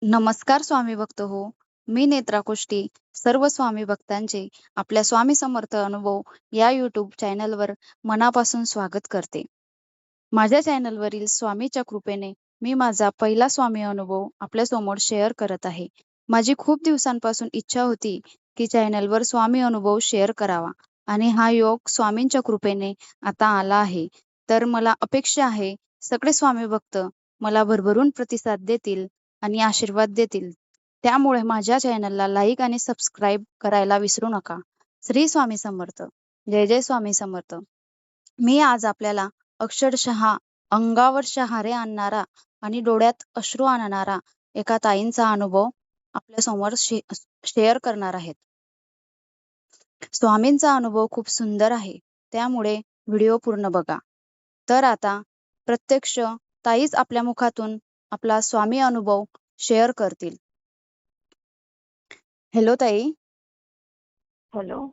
नमस्कार स्वामी भक्त हो. मी नेत्रा कुष्टी. सर्व स्वामी भक्तांचे आपल्या स्वामी समर्थ अनुभव या यूट्यूब चॅनलवर मनापासून स्वागत करते. माझ्या चॅनलवरील स्वामीच्या कृपेने मी माझा पहिला स्वामी अनुभव आपल्यासमोर शेअर करत आहे. माझी खूप दिवसांपासून इच्छा होती की चॅनलवर स्वामी अनुभव शेअर करावा आणि हा योग स्वामींच्या कृपेने आता आला आहे. तर मला अपेक्षा आहे सगळे स्वामी भक्त मला भरभरून प्रतिसाद देतील आणि आशीर्वाद देतील. त्यामुळे माझ्या चॅनलला लाईक आणि सबस्क्राईब करायला विसरू नका. श्री स्वामी समर्थ. जय जय स्वामी समर्थ. मी आज आपल्याला अक्षरशः अंगावर शहारे आणणारा आणि डोळ्यात अश्रू आणणारा एका ताईंचा अनुभव आपल्या समोर शेअर करणार आहेत. स्वामींचा अनुभव खूप सुंदर आहे, त्यामुळे व्हिडिओ पूर्ण बघा. तर आता प्रत्यक्ष ताईच आपल्या मुखातून आपला स्वामी अनुभव शेअर करतील. हॅलो ताई. हॅलो.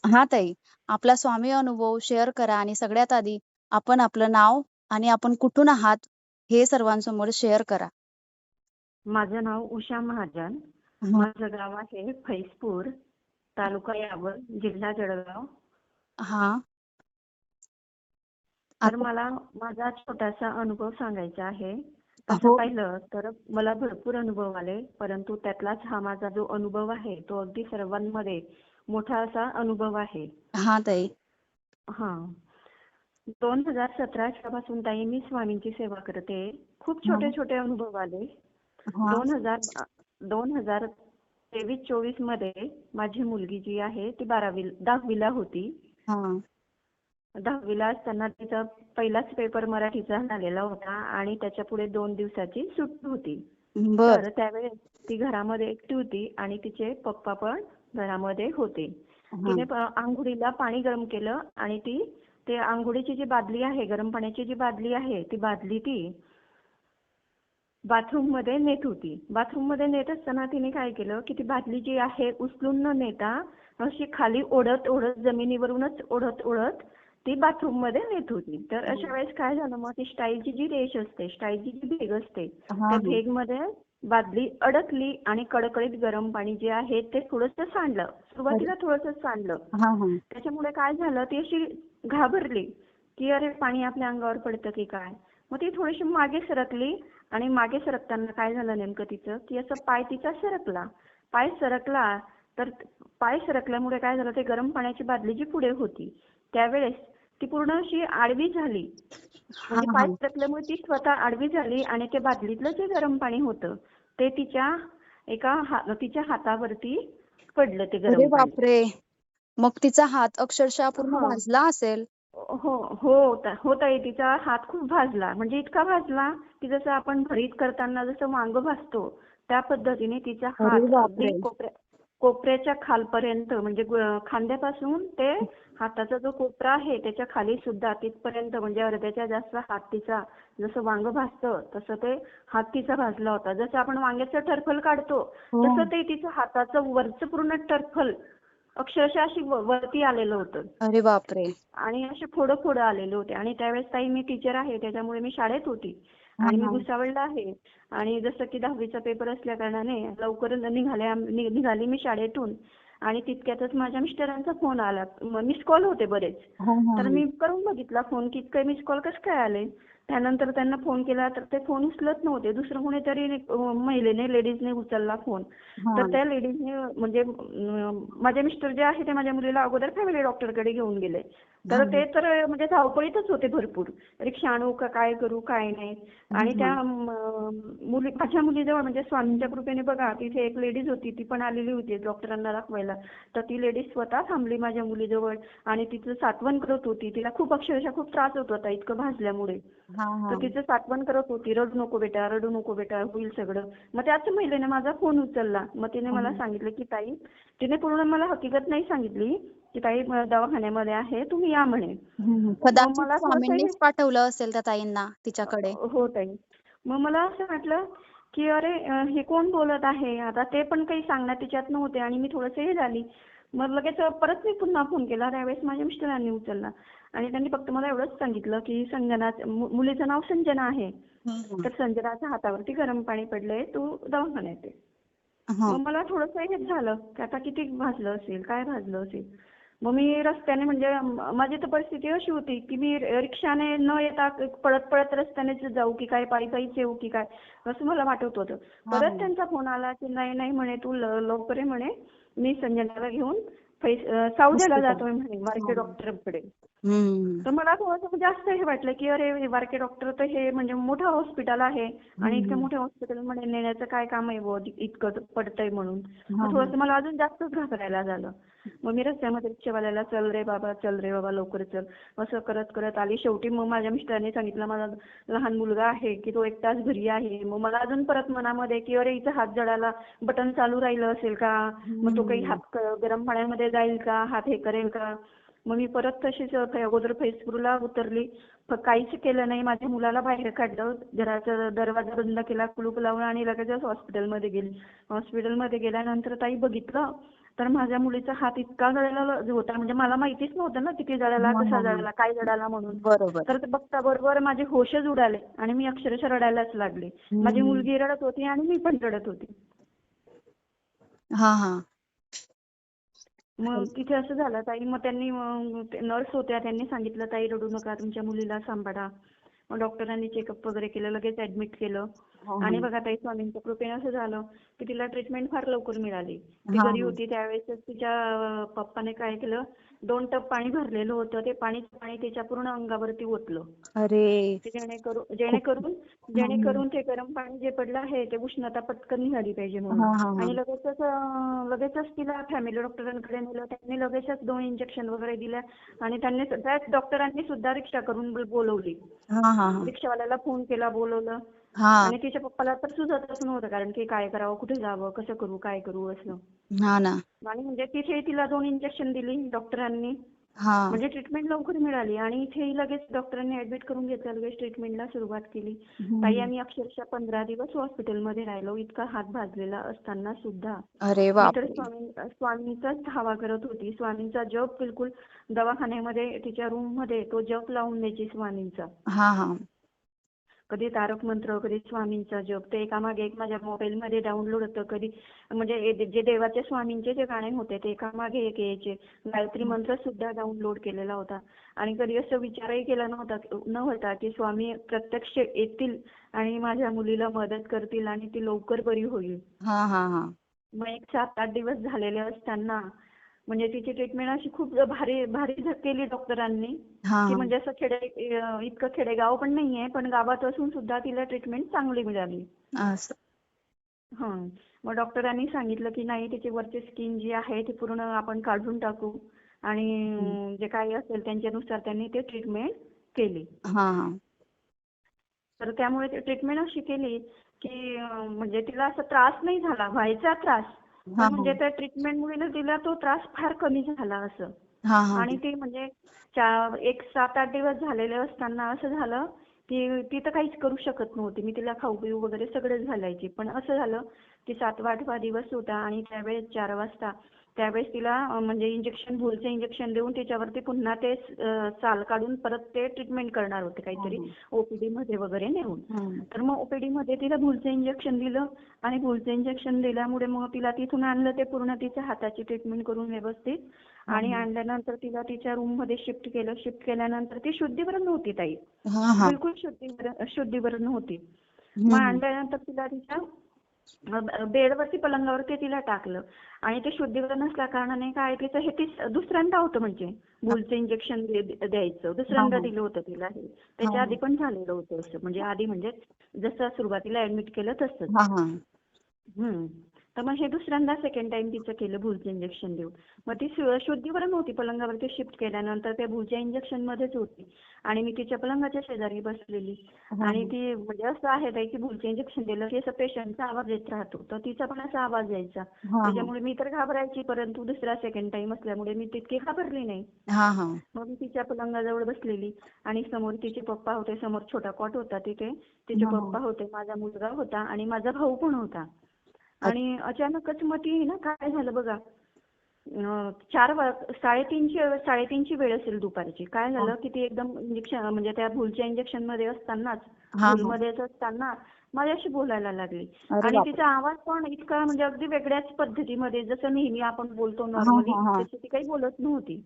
हा ताई, आपला स्वामी अनुभव शेअर करा आणि सगळ्यात आधी आपण आपलं नाव आणि आपण कुठून आहात हे सर्वांसमोर शेअर करा. माझं नाव उषा महाजन. हा. माझं गाव आहे फैजपूर, तालुका यावल, जिल्हा जळगाव. हा. तर आता मला माझा छोटासा अनुभव सांगायचा आहे. तसं हो. पाहिलं तर मला भरपूर अनुभव आले, परंतु त्यातलाच हा माझा जो अनुभव आहे तो अगदी सर्वांमध्ये मोठा असा अनुभव आहे. हा ताई. हा. 2017 पासून ताई मी स्वामींची सेवा करते. खूप छोटे हा. छोटे अनुभव आले. हा. 2023-24 मध्ये माझी मुलगी जी आहे ती 10वीला होती. हा. 10वीला असताना तिचा पहिलाच पेपर मराठीचा झालेला होता आणि त्याच्या पुढे 2 दिवसाची सुट्टी होती. बर. तर त्यावेळेस ती घरामध्ये एकटी होती आणि तिचे पप्पा पण घरामध्ये होते. हा. तिने अंघोळीला पाणी गरम केलं आणि ते अंघोळीची जी बादली आहे, गरम पाण्याची जी बादली आहे, ती बादली बाथरूम मध्ये नेत होती. बाथरूम मध्ये नेत असताना तिने काय केलं की ती बादली जी आहे उचलून न नेता अशी खाली ओढत ओढत जमिनीवरूनच ओढत ओढत ती बाथरूम मध्ये नेत होती. तर अशा वेळेस काय झालं, मग ती स्टाईलची जी रेष असते, स्टाईलची जी भेग असते, हा. त्या भेग मध्ये बादली अडकली आणि कडकडीत गरम पाणी जे आहे ते थोडंसं सांडलं. सुरुवातीला थोडंसं सांडलं. हा. हा. त्याच्यामुळे काय झालं, ती अशी घाबरली की अरे पाणी आपल्या अंगावर पडतं की काय. मग ती थोडीशी मागे सरकली आणि मागे सरकताना काय झालं नेमकं तिचं की असं पाय तिचा सरकला. पाय सरकला तर पाय सरकल्यामुळे काय झालं, ते गरम पाण्याची बादली जी पुढे होती त्यावेळेस ती पूर्ण अशी आडवी झाली. हा. म्हणजे पाय हा. सरकल्यामुळे ती स्वतः आडवी झाली आणि ते बादलीतलं जे गरम पाणी होतं ते तिच्या हातावरती पडलं ते अरे गरम पाणी. बापरे. मग तिचा हात अक्षरशः पूर्ण हो. भाजला असेल. हो हो हो ताई, तिचा हात खूप भाजला. म्हणजे इतका भाजला की जसं आपण भरीत करताना जसं वांग भाजतो त्या पद्धतीने तिचा अरे हात अगदी बापरे. कोपऱ्याच्या खालपर्यंत, म्हणजे खांद्यापासून ते हाताचा जो कोपरा आहे त्याच्या खाली सुद्धा तिथपर्यंत, म्हणजे अर्ध्याच्या जास्त हात तिचा जसं वांग भाजतं तसं ते हात तिचा भाजला होता. जसं आपण वांग्याचं टरफल काढतो हो. तसं ते तिचं हाताचं वरचं पूर्ण टरफल अक्षरशः अशी वरती आलेलं होतं अरे बापरे. आणि असे फोडं फोडं आलेले होते. आणि त्यावेळेस ताई मी टीचर आहे, त्याच्यामुळे मी शाळेत होती हा. आणि मी हा. भुसावळला आहे. आणि जसं की 10वीचा पेपर असल्या कारणाने लवकर निघाली मी शाळेतून आणि तितक्यातच माझ्या मिस्टरांचा फोन आला. मिस कॉल होते बरेच. हा. हा. तर मी करून बघितला फोन की इतके मिस कॉल कसं काय आले. त्यानंतर त्यांना फोन केला तर ते फोन उचलत नव्हते. दुसरं कोणीतरी महिलेने, लेडीजने उचलला फोन. तर हा. त्या लेडीजने, म्हणजे माझे मिस्टर जे आहे ते माझ्या मुलीला अगोदर फॅमिली डॉक्टरकडे घेऊन गेले. हा. तर ते तर म्हणजे धावपळीतच होते भरपूर. रिक्षा आणू का काय करू काय नाही. आणि त्या हा. माझ्या मुलीजवळ, म्हणजे स्वामींच्या कृपेने बघा, तिथे एक लेडीज होती, ती पण आलेली होती डॉक्टरांना दाखवायला. तर ती लेडीज स्वतः थांबली माझ्या मुलीजवळ आणि तिचं सांत्वन करत होती. तिला खूप अक्षरशः खूप त्रास होत होता इतकं भाजल्यामुळे. हा. तर हा. तिचं सांत्वन करत होती, रडू नको बेटा, रडू नको बेटा, होईल सगळं. मग त्याच महिलेने माझा फोन उचलला. मग तिने मला सांगितलं की ताई, तिने पूर्ण मला हकीकत नाही सांगितली की ताई दवाखान्यामध्ये आहे, तुम्ही या म्हणे. मग कदाचित मला थोडंसं स्वामींनीच पाठवलं असेल त्या ताईंना तिच्याकडे. हो ताई. मग मला असं वाटलं की अरे हे कोण बोलत आहे. आता ते पण काही सांगण्यात तिच्यात नव्हते आणि मी थोडंसं हे झाली. मग लगेच परत मी पुन्हा फोन केला. त्यावेळेस माझ्या मिस्टरांनी उचलला आणि त्यांनी फक्त मला एवढंच सांगितलं की मुलीचं नाव संजना आहे. हं. तर संजनाच्या हातावरती गरम पाणी पडलंय, तू दवाखान्यात ये. हां. मग मला थोडंसं हेच झालं की आता किती भाजलं असेल, काय भाजलं असेल. मग मी रस्त्याने म्हणजे माझी तर परिस्थिती अशी होती की मी रिक्षाने न येता पळत पळत रस्त्यानेच जाऊ की काय, पायी पायीच येऊ की काय, असं मला वाटत होतं. हां, परत हां. त्यांचा फोन आला की नाही नाही म्हणे तू लवकर ये म्हणे, मी संजनाला घेऊन सावद्याला हॉस्पिटल. जातोय म्हणे वारके हां. डॉक्टरकडे. हं. तर मला थोडंसं जास्त हे वाटलं की अरे हे बारके डॉक्टर तर हे म्हणजे मोठं हॉस्पिटल आहे आणि इतक्या हं. मोठ्या हॉस्पिटलमध्ये नेण्याचं काय काम आहे बुवा इतकं पडतंय म्हणून. मग हां, हां. थोडंसं मला अजून जास्तच घाबरायला झालं. मग मी रस्त्यामध्ये रिक्षावाल्याला चल रे बाबा लवकर चल, असं करत करत आली. शेवटी मग माझ्या मिस्टरांनी सांगितलं माझा लहान मुलगा आहे की तो 1 तास घरी आहे. मग मला अजून परत मनामध्ये की अरे हिचा हात जळाला, बटन चालू राहिलं असेल का, मग तो काही हं. हात गरम पाण्यामध्ये जाईल का, हात हे करेल का. मग मी परत तशीच अगोदर फैजपूरला उतरली. काहीच केलं नाही. माझ्या मुलाला बाहेर काढलं. घराचा दरवाजा बंद केला, कुलूप लावलं आणि लगेचच हॉस्पिटलमध्ये गेली. हॉस्पिटलमध्ये गेल्यानंतर ताई बघितलं तर माझ्या मुलीचा हात इतका जळालेला होता, म्हणजे मला माहितीच नव्हतं ना किती जळाला, हां, कसा हां, हां. जळाला, काय जळाला म्हणून. बरोबर. तर ते बघता बरोबर माझे होशच उडाले आणि मी अक्षरशः रडायलाच लागले. माझी हं. मुलगी रडत होती आणि मी पण रडत होती. हां, हां. मग तिथे असं झालं ताई, मग त्यांनी नर्स होत्या त्यांनी सांगितलं ताई रडू नका, तुमच्या मुलीला सांभाळा. मग डॉक्टरांनी चेकअप वगैरे केलं, लगेच ऍडमिट केलं. हां, आणि हां. बघा ताई स्वामींच्या कृपेने असं झालं की तिला ट्रीटमेंट फार लवकर मिळाली. ती हां, घरी हां. होती त्यावेळेसच तिच्या पप्पाने काय केलं, 2 टब पाणी भरलेलं होतं, ते पाणी तिच्या पूर्ण अंगावरती ओतलं. अरे! ते जेणेकरून खूप. जेणेकरून हां, हां. जेणेकरून ते गरम पाणी जे पडलं आहे ते उष्णता पटकन निघाली पाहिजे म्हणून. हां, हां, आणि हां. लगेचच तिला फॅमिली डॉक्टरांकडे नेलं. त्यांनी लगेचच 2 इंजेक्शन वगैरे दिल्या आणि त्यांनी त्याच डॉक्टरांनी सुद्धा रिक्षा करून बोलवली. हां, हां, हां. रिक्षावाल्याला फोन केला, बोलवलं. हां. आणि तिच्या पप्पाला तर सुचतच नव्हतं, कारण की काय करावं, कुठे जावं, कसं करू, काय करू असं. हां ना. आणि म्हणजे तिथे तिला 2 इंजेक्शन दिली डॉक्टरांनी. हां. म्हणजे ट्रीटमेंट लवकर मिळाली आणि इथेही लगेच डॉक्टरांनी ऍडमिट करून घेतलं, लगेच ट्रीटमेंटला सुरुवात केली. ताई हं. आम्ही अक्षरशः 15 दिवस हॉस्पिटलमध्ये राहिलो, इतका हात भाजलेला असताना सुद्धा. अरे मी तर बापरे! स्वामींचाच धावा करत होती. स्वामींचा जप बिलकुल दवाखान्यामध्ये तिच्या रूम मध्ये तो जप लावून द्यायची स्वामींचा. हां, हां. कधी तारक मंत्र, कधी स्वामींचा जप, ते एकामागे एक माझ्या मोबाईलमध्ये डाउनलोड होतं. कधी म्हणजे जे देवाचे स्वामींचे जे गाणे होते ते एकामागे एक यायचे. गायत्री मंत्र सुद्धा डाउनलोड केलेला होता. आणि कधी असं विचारही केला नव्हता की स्वामी प्रत्यक्ष येतील आणि माझ्या मुलीला मदत करतील आणि ती लवकर बरी होईल. हां, हां, हां. मग एक 7-8 दिवस झालेले असताना म्हणजे तिची ट्रीटमेंट अशी खूप भारी भारी केली डॉक्टरांनी, हां, की हां. म्हणजे असं इतकं खेडेगाव पण नाहीये, पण गावात असून सुद्धा तिला ट्रीटमेंट चांगली मिळाली. असं. हं. मग डॉक्टरांनी सांगितलं की नाही, तिची वरची स्किन जी आहे ती पूर्ण आपण काढून टाकू हं. आणि जे काही असेल त्यांच्यानुसार त्यांनी ते ट्रीटमेंट केली. हां, हां. तर त्यामुळे ती ट्रीटमेंट अशी केली की म्हणजे तिला असा त्रास नाही झाला, व्हायचा त्रास. पण हां, म्हणजे हां. त्या ट्रीटमेंटमुळे तिला तो त्रास फार कमी झाला असं. हां, हां. आणि ती म्हणजे एक 7-8 दिवस झालेले असताना असं झालं की ती तर काहीच करू शकत नव्हती. मी तिला खाऊ पिऊ वगैरे सगळंच घालायची. पण असं झालं की 7वा-8वा दिवस होता आणि त्यावेळेस 4 वाजता त्यावेळेस तिला म्हणजे भूलचं इंजेक्शन देऊन तिच्यावरती पुन्हा ते साल काढून परत ते ट्रीटमेंट करणार होते हां, काहीतरी, हां. ओपीडी मध्ये वगैरे नेऊन. हं. तर मग ओपीडी मध्ये तिला भूलचं इंजेक्शन दिलं आणि भूलचं इंजेक्शन दिल्यामुळे मग तिला तिथून आणलं, ते पूर्ण तिच्या हाताची ट्रीटमेंट करून व्यवस्थित. हां, आणि हां. आणल्यानंतर तिला तिच्या रूम मध्ये शिफ्ट केलं. शिफ्ट केल्यानंतर ती शुद्धीवर नव्हती ताई, हां, हां. बिलकुल शुद्धीवर नव्हती. हं, मग हं. आणल्यानंतर तिला तिच्या बेडवरती पलंगावरती तिला टाकलं आणि ते शुद्धीवर नसल्या कारणाने काय तिचं हे दुसऱ्यांदा होतं, म्हणजे भूलचं इंजेक्शन द्यायचं हां, दुसऱ्यांदा हां. दिलं होतं तिला हे. हां, त्याच्या आधी हां. पण झालेलं होतं असं, म्हणजे आधी म्हणजे जसं सुरुवातीला ऍडमिट केलं तसंच. हां, हां. हम्म. तर मग हे दुसऱ्यांदा सेकंड टाइम तिचं केलं भूलचं इंजेक्शन देऊन. मग ती शुद्धीवर नव्हती, पलंगावरती शिफ्ट केल्यानंतर त्या भूलच्या इंजेक्शन मध्येच होती. आणि मी तिच्या पलंगाच्या शेजारी बसलेली हां, आणि हां. ती म्हणजे असं आहे ताई की भूलचं इंजेक्शन दिलं की असं पेशंटचा आवाज येत राहतो, तर तिचा पण असा आवाज यायचा. हां, हां. त्याच्यामुळे मी तर घाबरायची, परंतु दुसरा सेकंड टाइम असल्यामुळे मी तितकी घाबरली नाही. हां, हां. मग मी तिच्या पलंगाजवळ बसलेली आणि समोर तिचे पप्पा होते, समोर छोटा कॉट होता तिथे, तिचे हां, पप्पा हां. होते, माझा मुलगा होता आणि माझा भाऊ पण होता. अच्छा. आणि अचानकच मग ती ना काय झालं बघा, साडेतीनची वेळ असेल दुपारची. काय झालं की ती एकदम इंजेक्शन म्हणजे त्या भूलच्या इंजेक्शन मध्ये असतानाच, हा हा. भूलमध्येच असताना माझ्याशी बोलायला लागली. अरे आणि बापरे. तिचा आवाज पण इतका म्हणजे अगदी वेगळ्याच पद्धतीमध्ये, जसं नेहमी आपण बोलतो हा नॉर्मली, हा हा. तशी ती काही बोलत नव्हती.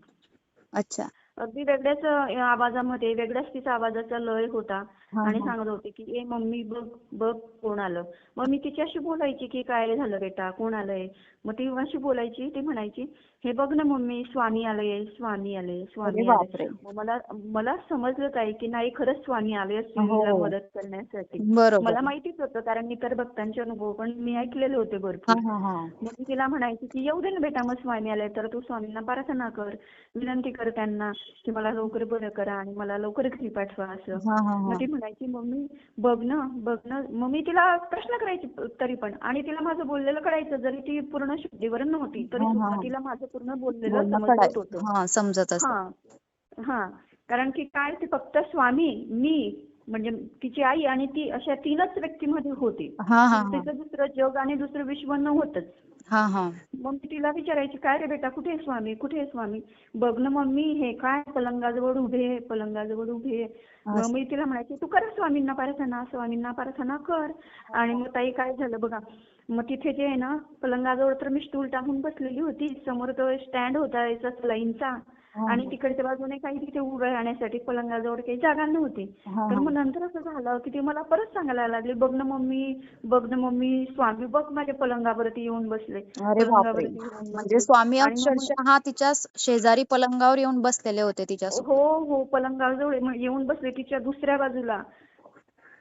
अच्छा. अगदी वेगळ्याच आवाजामध्ये, वेगळ्याच तिचा आवाजाचा लय होता. हा आणि हा. सांगत होती की ए मम्मी बघ बघ कोण आलं. मग मी तिच्याशी बोलायची की काय झालं बेटा, कोण आलंय. मग ती अशी बोलायची, ती म्हणायची हे बघ ना मम्मी, स्वामी आले, स्वामी आले, अरे स्वामी आले. बापरे. मग मला मला समजलं काय की नाही, खरंच स्वामी आले असतील हो. हिला मदत करण्यासाठी. मला बरोबर. माहितीच होतं, कारण मी तर भक्तांचे अनुभव पण मी ऐकलेले होते हा भरपूर. हा हा. मग मी तिला म्हणायची की येऊ दे ना बेटा, मग स्वामी आले तर तू स्वामींना प्रार्थना कर, विनंती कर त्यांना की मला लवकर बरं करा आणि मला लवकर घरी पाठवा असं. हा हा मग हा. ती म्हणायची मम्मी बघ ना बघ ना. मग मी तिला प्रश्न करायची तरी पण, आणि तिला माझं बोललेलं कळायचं, जरी ती पूर्ण शुद्धीवर नव्हती तरी हा हा सुद्धा हा. तिला माझं पूर्ण बोललेलं बोलणं कळाय. समजत होतं. हा, समजत हा असेल. हा. कारण की काय, ते फक्त स्वामी, मी म्हणजे तिची आई आणि ती, अशा तीनच व्यक्तीमध्ये होती. हा हा हा. तिचं दुसरं जग आणि दुसरं विश्व नव्हतंच. हा हा. मग मी तिला विचारायची काय रे बेटा, कुठे आहे स्वामी, कुठे आहे स्वामी. बघ ना मम्मी, हे काय पलंगाजवळ उभे, पलंगाजवळ उभे. मग असं. मी तिला म्हणायची तू कर स्वामींना प्रार्थना, स्वामींना प्रार्थना कर. आणि मग ताई काय झालं बघा, मग तिथे जे आहे ना, पलंगाजवळ तर मी स्टूल टाकून बसलेली होती, समोर तो स्टँड होता याचा सलाईनचा, हा आणि तिकडच्या बाजूने काही तिथे उभं राहण्यासाठी पलंगाजवळ काही जागा नव्हती. हा तर हा. मग नंतर असं झालं की ती मला परत सांगायला लागली, बघ ना मम्मी, बघ ना मम्मी, स्वामी बघ माझ्या पलंगावरती येऊन बसले, अरे बापरे. पलंगावरती येऊन म्हणजे बसले. स्वामी आणि मग अक्षरशः तिच्या शेजारी पलंगावर येऊन बसलेले होते हो तिच्यासोबत. हो, पलंगाजवळ येऊन बसले तिच्या दुसऱ्या बाजूला.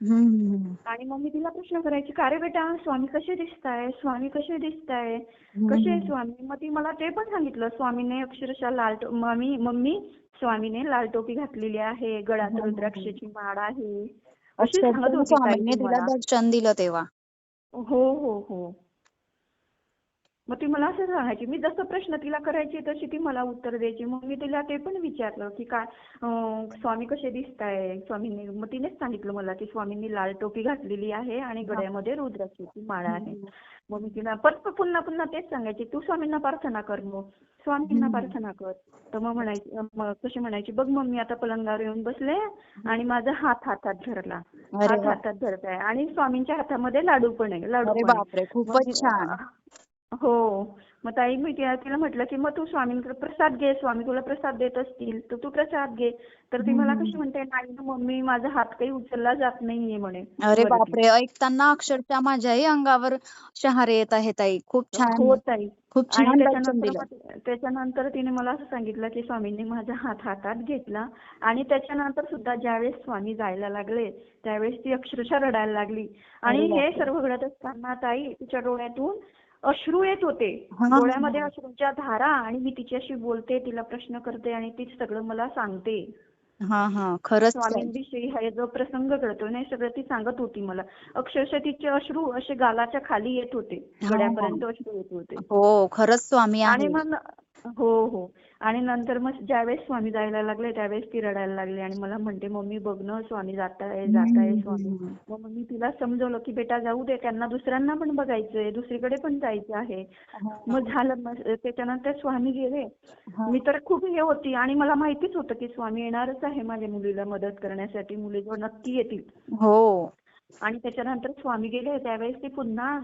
हम्म. आणि मग मी तिला प्रश्न करायची का रे बेटा, स्वामी कसे दिसताय, स्वामी कसे दिसताय, कसे आहे हम्म. स्वामी. मग ती मला ते पण सांगितलं, स्वामीने अक्षरशः मम्मी मम्मी, स्वामीने लाल टोपी घातलेली आहे, गळ्यात हम्म. रुद्राक्षाची माळ आहे, अशी सांगत अक्षरशः होती ताई स्वामींनी ती तिला मला. दर्शन दिलं तेव्हा. हो हो हो. मग ती मला असं सांगायची, मी जसं प्रश्न तिला करायची तशी ती मला उत्तर द्यायची. मग मी तिला ते पण विचारलं की काय स्वामी कसे दिसताय, स्वामींनी. मग तिनेच सांगितलं मला की स्वामींनी लाल टोपी घातलेली आहे आणि हा. गळ्यामध्ये रुद्राक्षाची माळ आहे. हम्म. मग मी तिला परत पुन्हा पुन्हा तेच सांगायची, तू स्वामींना प्रार्थना कर, मग स्वामींना हम्म. प्रार्थना कर. तर मग मग कशी म्हणायची, बघ मग मी आता पलंगावर येऊन बसले आणि माझा हात हातात धरला, अरे हात वा. हातात धरताय, आणि स्वामींच्या हातामध्ये लाडू पण आहे, लाडू अरे पण आहे. बापरे, मग खूपच छान. हो. मग ताई मी तिला म्हटलं की मग तू स्वामींकडे प्रसाद घे, स्वामी तुला प्रसाद देत असतील तर तू प्रसाद घे. तर ती मला कशी हम्म. म्हणते, नाही ना मम्मी, माझा हात काही उचलला जात नाहीये म्हणे अरे वरती. बापरे, ऐकताना अक्षरशः माझ्याही अंगावर शहारे येत आहेत ताई. खूप छान. हो ताई. खूप आणि छान दर्शन दिलं. त्याच्यानंतर तिने मला असं सांगितलं की स्वामींनी माझा हात हातात घेतला, आणि त्याच्यानंतर सुद्धा ज्यावेळेस स्वामी जायला लागले त्यावेळेस ती अक्षरशः रडायला लागली. आणि अरे हे बापरे. सर्व घडत असताना ताई तिच्या डोळ्यातून अश्रू येत होते, हा हा डोळ्यामध्ये हा. अश्रूंच्या धारा. आणि मी तिच्याशी बोलते, तिला प्रश्न करते आणि तीच सगळं मला सांगते. हा हा, खरंच ताई. स्वामींविषयी हा जो प्रसंग घडतो ना, हे सगळं ती सांगत होती मला. अक्षरशः तिचे अश्रू असे गालाच्या खाली येत होते, हा हा. गळ्यापर्यंत अश्रू येत होते. हो, खरंच स्वामी आणि आहे. मग हो हो. आणि नंतर मग ज्यावेळेस स्वामी जायला लागले त्यावेळेस ती रडायला लागली आणि मला म्हणते, मम्मी बघ ना, स्वामी जाताय जाताय स्वामी. हम्म. मग मी तिला समजवलं की बेटा जाऊ दे, त्यांना दुसऱ्यांना पण बघायचंय, दुसरीकडे पण जायचं आहे. हा मग झालं, मग त्याच्यानंतर स्वामी गेले. हा. मी तर खूप हे होती आणि मला माहितीच होतं की स्वामी येणारच आहे माझ्या मुलीला मदत करण्यासाठी, मुलीजवळ नक्की येतील. हो. आणि त्याच्यानंतर स्वामी गेले त्यावेळेस ती पुन्हा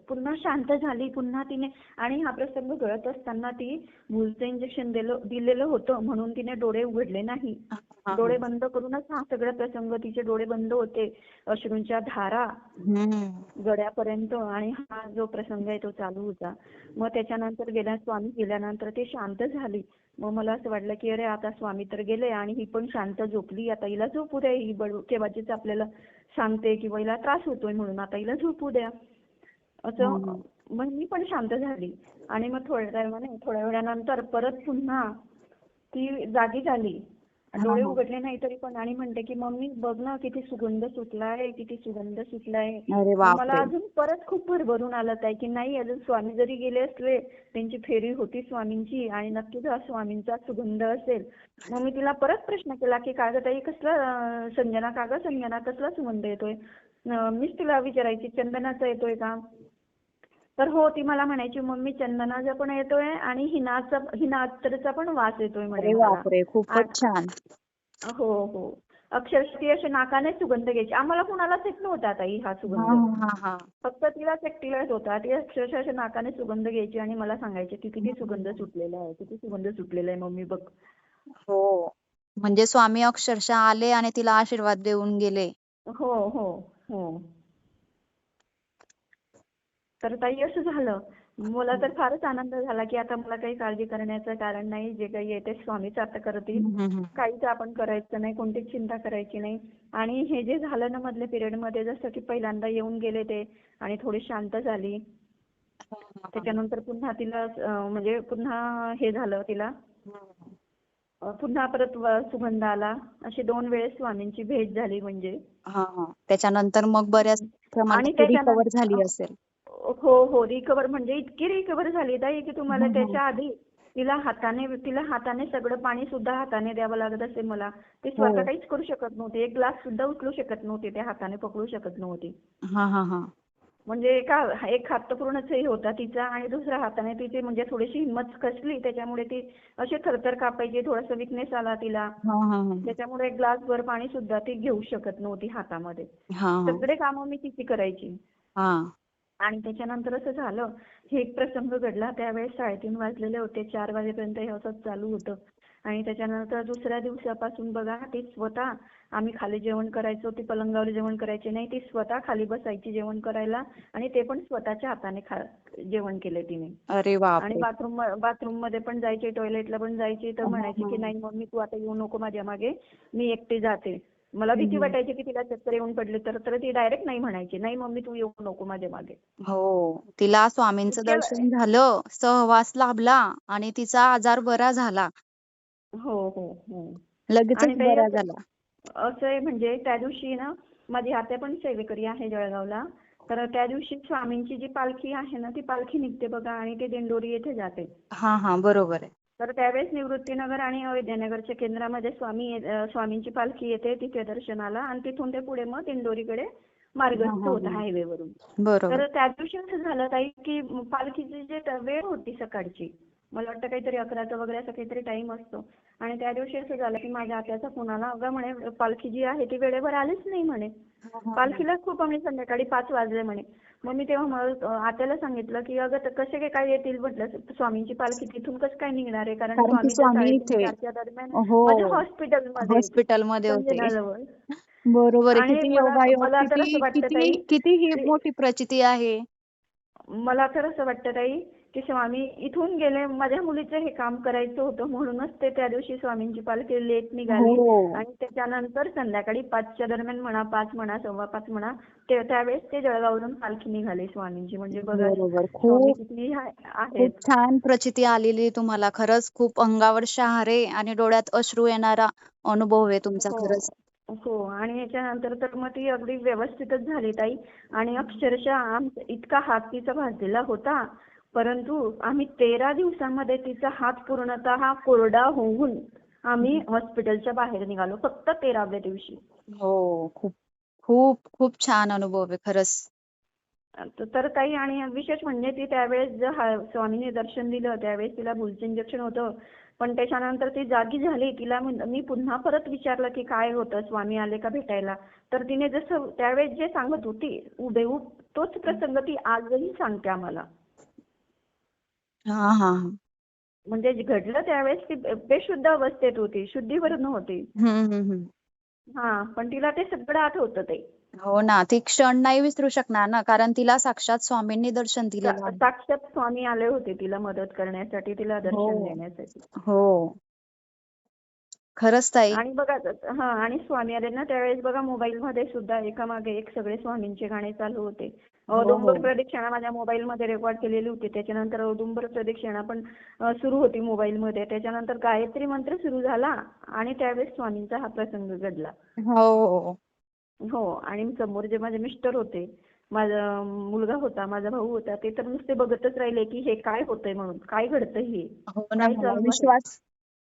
पुन्हा शांत झाली, पुन्हा तिने. आणि हा प्रसंग घडत असताना ती भूलचं इंजेक्शन दिलेलं होतं म्हणून तिने डोळे उघडले नाही. हा हा. डोळे बंद करूनच हा सगळा प्रसंग, तिचे डोळे बंद होते, अश्रूंच्या धारा हम्म. गळ्यापर्यंत, आणि हा जो प्रसंग आहे तो चालू होता. मग त्याच्यानंतर स्वामी गेल्यानंतर ते शांत झाली. मग मला असं वाटलं की अरे आता स्वामी तर गेले आणि ही पण शांत झोपली, आता हिला झोपू द्या, ही केव्हाचीच आपल्याला सांगते किंवा हिला त्रास होतोय म्हणून आता हिला झोपू द्या असं. हम्म. मग मी पण शांत झाली. आणि मग थोड्या वेळानंतर परत पुन्हा ती जागी झाली, हा डोळे हा. उघडले नाही तरी पण, आणि म्हणते की मम्मी बघ ना, किती सुगंध सुटलाय, किती सुगंध सुटलाय. अरे मग मला बापरे. अजून परत खूप भरभरून आलं ताई की नाही, अजून स्वामी जरी गेले असले, त्यांची फेरी होती स्वामींची आणि नक्कीच हा स्वामींचा सुगंध असेल. मग मी तिला परत प्रश्न केला की काय ग ताई, कसला संजना, का ग संजना, कसला सुगंध येतोय. मीच तिला विचारायची, चंदनाचा येतोय का. तर हो, ती मला म्हणायची, "मम्मी चंदनाचा पण येतोय आणि हिना अत्तरचा पण वास येतोय" म्हणे अरे मला. बापरे, खूपच छान. हो, हो. अक्षरशः ती अशी नाकाने सुगंध घ्यायची. आम्हाला कुणालाच येत नव्हता ताई हा हा सुगंध. हा हा. फक्त तिलाच एकटीला येत होता. ती अक्षरशः अशी नाकाने सुगंध घ्यायची आणि मला सांगायची, की "किती सुगंध सुटलेला आहे, किती सुगंध सुटलेला आहे मम्मी बघ." हो. म्हणजे स्वामी अक्षरशः आले आणि तिला आशीर्वाद देऊन गेले. हो, हो, हो. तर ताई असं झालं. मला तर फारच आनंद झाला, की आता मला काही काळजी करण्याचं कारण नाही. जे काही आहे ते स्वामीच आता करतील. हम्म. काहीच आपण करायचं नाही, कोणतीच चिंता करायची नाही. आणि हे जे झालं ना मधल्या पिरियडमध्ये, जसं की पहिल्यांदा येऊन गेले ते आणि थोडी शांत झाली. त्याच्यानंतर पुन्हा तिला म्हणजे पुन्हा हे झालं तिला, पुन्हा परत सुगंध आला. अशी 2 वेळेस स्वामींची भेट झाली म्हणजे. हा हा. त्याच्यानंतर मग बऱ्याच प्रमाणात आणि ती रिकव्हर झाली त्याच्यानंतर असेल. हो, हो. रिकव्हर म्हणजे इतकी रिकव्हर झाली ताई, की तुम्हाला त्याच्या आधी तिला हाताने सगळं पाणी सुद्धा हाताने द्यावं लागत असे मला. ती हो. स्वतः काहीच करू शकत नव्हती. एक ग्लास सुद्धा उचलू शकत नव्हती. त्या हाताने पकडू शकत नव्हती. हा हा हा. म्हणजे एक हात तर पूर्णच हे होता तिचा आणि दुसऱ्या हाताने तिची म्हणजे थोडीशी हिंमत खचली. त्याच्यामुळे ती अशी थरथर कापायची. थोडासा विकनेस आला तिला. हा हा हा. त्याच्यामुळे एक ग्लासभर पाणी सुद्धा ती घेऊ शकत नव्हती हातामध्ये. हा हा. सगळे कामं मी तिची करायची. हा. आणि त्याच्यानंतर असं झालं, हे एक प्रसंग घडला. त्यावेळेस 3:30 वाजलेले होते. 4 वाजेपर्यंत हे असंच चालू होतं. आणि त्याच्यानंतर दुसऱ्या दिवसापासून बघा, ती स्वतः आम्ही खाली जेवण करायचो, ती पलंगावर जेवण करायची नाही. ती स्वतः खाली बसायची जेवण करायला आणि ते पण स्वतःच्या हाताने जेवण केलं तिने. अरे आणि बापरे. बाथरूममध्ये पण जायची, टॉयलेटला पण जायची. तर हा म्हणायची, हा. की "नाही मम्मी, तू आता येऊ नको माझ्या मागे. मी एकटी जाते." मला भीती हम्म. वाटायची, की तिला चक्कर येऊन पडली तर ती डायरेक्ट नाही म्हणायची, "नाही मम्मी, तू येऊ नको माझ्या मागे." हो. तिला स्वामींचं इतक्या दर्शन झालं, सहवास लाभला आणि तिचा आजार बरा झाला. हो, हो, हो. आणि लगेचच ताई बरा असं झाला. असं आहे म्हणजे त्या दिवशी ना, माझी आत्या पण सेवेकरी आहे जळगावला. तर त्या दिवशी स्वामींची जी पालखी आहे ना, ती पालखी निघते बघा आणि ते दिंडोरी येथे जाते. हा हा. बरोबर आहे. तर त्यावेळेस निवृत्तीनगर आणि विद्यानगरच्या केंद्रामध्ये स्वामींची पालखी येते तिथे दर्शनाला आणि तिथून ते पुढे मग दिंडोरीकडे हा मार्गस्थ हा होतं हा. हायवेवरून. बरोबर. तर त्या दिवशी असं झालं ताई, की पालखीची जी वेळ होती सकाळची, मला वाटतं काहीतरी 11चा वगैरे असा काहीतरी टाईम असतो. आणि त्या दिवशी असं झालं, की माझ्या आत्याचा फोन आला, "अगं," म्हणे, "पालखी जी आहे ती वेळेवर आलीच नाही," म्हणे. हा हा हा. "पालखीला खूप आम्ही संध्याकाळी 5 वाजले," म्हणे. मग मी तेव्हा आत्याला सांगितलं, की "अगं, तर कसे काय येतील?" म्हटलं. "स्वामींची पालखी तिथून कसं काय निघणार आहे? कारण कारण की स्वामी तर स्वामी इथे. 3:30-4च्या दरम्यान हो. माझ्या हॉस्पिटलमध्ये होते, हॉस्पिटलमध्ये होते. संजनाजवळ." बरोबर आहे. आणि किती मला योगायोग, मला तर असं किती वाटतं किती ताई, किती ही की मोठी प्रचिती आहे. मला तर असं वाटतं ताई, की स्वामी इथून गेले. माझ्या मुलीचं हे काम करायचं होतं म्हणूनच ते त्या दिवशी स्वामींची पालखी लेट निघाली हो. आणि त्याच्यानंतर संध्याकाळी 5च्या दरम्यान म्हणा, 5 म्हणा, 5:15 म्हणा, त्यावेळेस ते जळगाववरून पालखी निघाली स्वामींची. म्हणजे बघा बरोबर. स्वामी खूप किती खूप आहेत. छान प्रचिती आलेली तुम्हाला. खरंच खूप अंगावर शहारे आणि डोळ्यात अश्रू येणारा अनुभव आहे तुमचा हो. खरंच. हो. आणि याच्यानंतर तर मग ती अगदी व्यवस्थितच झाली ताई. आणि अक्षरशः इतका हात तिचा भाजलेला होता. परंतु आम्ही 13 दिवसामध्ये तिचा हात पूर्णतः कोरडा होऊन आम्ही हॉस्पिटलच्या बाहेर निघालो. फक्त 13व्या दिवशी. हो. खूप खूप खूप छान अनुभव आहे खरंच. तर ताई आणि विशेष म्हणजे ती त्यावेळेस स्वामींनी दर्शन दिलं त्यावेळेस तिला भुलचं इंजेक्शन होतं. पण त्याच्यानंतर ती जागी झाली. तिला मी पुन्हा परत विचारलं, की काय होतं, स्वामी आले का भेटायला? तर तिने जसं त्यावेळेस जे सांगत होती हुबेहूब तोच प्रसंग ती आजही सांगते आम्हाला. हां, हां. म्हणजे जे घडलं त्यावेळेस ती बेशुद्ध अवस्थेत होती, शुद्धीवर नव्हती. हं, हं, हं. हां, पण तिला ते सगळं आठवतं ते. हो ना. ती क्षण नाही विसरू शकणार ना, कारण तिला साक्षात स्वामींनी दर्शन दिलेलं आहे. साक्षात स्वामी आले होते तिला मदत करण्यासाठी, तिला दर्शन हो. देण्यासाठी. हो. खरंच ताई. आणि बघा हां, आणि स्वामी आले ना त्यावेळेस बघा मोबाईलमध्ये सुद्धा एकामागे एक सगळे स्वामींचे गाणे चालू होते. हो, औदुंबर हो. प्रदक्षिणा माझ्या मोबाईलमध्ये रेकॉर्ड केलेली होती. त्याच्यानंतर औदुंबर प्रदक्षिणा पण सुरू होती मोबाईलमध्ये. त्याच्यानंतर गायत्री मंत्र सुरू झाला आणि त्यावेळेस स्वामींचा हा प्रसंग घडला. हो. हो. आणि समोर जे माझे मिस्टर होते, माझा मुलगा होता, माझा भाऊ होता, ते तर नुसते बघतच राहिले, की हे काय होतंय म्हणून, काय घडतंय हे, हो ना, काय हो ना. चालू आहे? विश्वास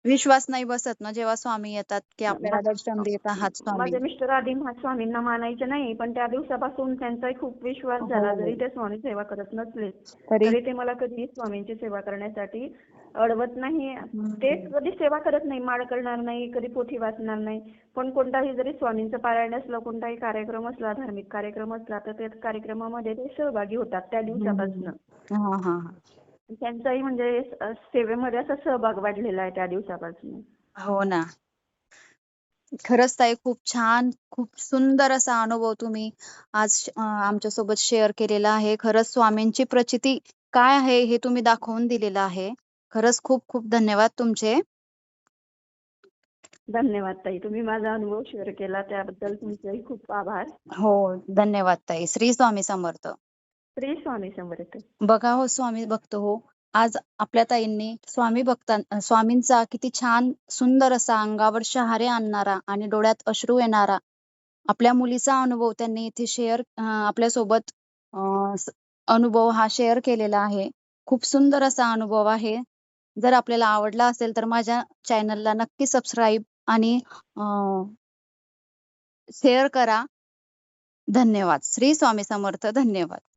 विश्वास नाही बसत ना जेव्हा स्वामी येतात की आपल्याला दर्शन देत आहात माझे स्वामी. मिस्टर आधी स्वामींना मानायचे नाही, पण त्या दिवसापासून त्यांचाही खूप विश्वास झाला. हो. जरी ते स्वामी सेवा करत नसले तरी तरी ते मला कधीही स्वामींची सेवा करण्यासाठी अडवत नाही. ते हम्म. कधी सेवा करत नाही, माळ करणार नाही, कधी पोथी वाचणार नाही. पण कोणताही जरी स्वामींचं पारायण असलं, कोणताही कार्यक्रम असला, धार्मिक कार्यक्रम असला, तर त्या कार्यक्रमामध्ये ते सहभागी होतात त्या दिवसापासून. हा हा हा. त्यांचाही म्हणजे सेवेमध्ये असा सहभाग वाढलेला आहे त्या दिवसापासून. हो ना. खरंच ताई खूप छान, खूप सुंदर असा अनुभव तुम्ही आज आमच्यासोबत शेअर केलेला आहे. खरंच स्वामींची प्रचिती काय आहे हे तुम्ही दाखवून दिलेलं आहे. खरंच खूप खूप धन्यवाद तुमचे. धन्यवाद ताई. तुम्ही माझा अनुभव शेअर केला त्याबद्दल तुमचेही खूप आभार. हो, धन्यवाद ताई. श्री स्वामी समर्थ. श्री स्वामी समर्थ. बघा हो स्वामी भक्त हो, आज आपल्या ताईंनी स्वामींचा किती छान सुंदर असा अंगावर शहारे आणणारा आणि डोळ्यात अश्रू येणारा आपल्या मुलीचा अनुभव त्यांनी इथे आपल्यासोबत अनुभव हा शेअर केलेला आहे. खूप सुंदर असा अनुभव आहे. जर आपल्याला आवडला असेल तर माझ्या चॅनलला नक्की सबस्क्राईब आणि शेअर करा. धन्यवाद. श्री स्वामी समर्थ. धन्यवाद.